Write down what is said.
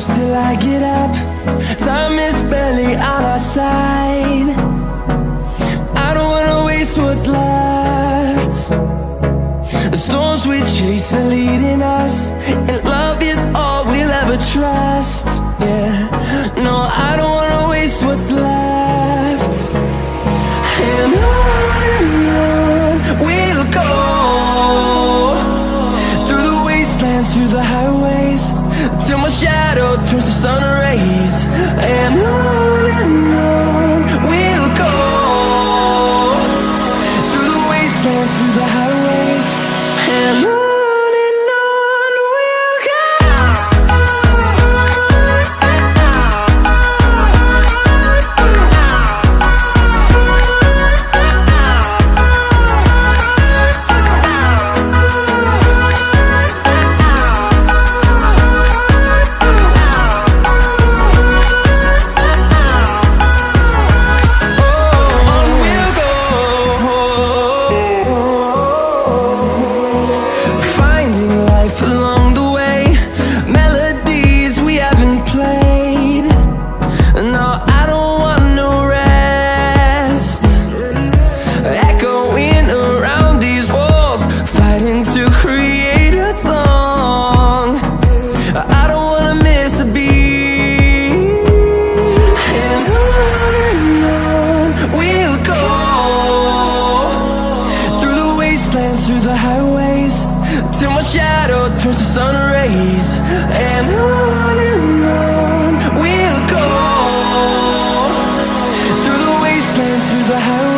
push till I get up. Time is barely on our side. I don't wanna waste what's left. The storms we chase are leading us, and love is all we'll ever trust. Yeah, no, I don't wanna waste what's left. And on we'll go, through the wastelands, through the highways, till my shadow turns to sun rays. And on we'll go, through the wastelands, through the highways, and on we'll go. Along the way, melodies we haven't played. No, I don't want no rest. Echoing around these walls, fighting to create a song. I don't wanna miss a beat. And on we'll go, through the wastelands, through the highways, till my shadow turns to sun rays. And on we'll go, through the wastelands, through the highways.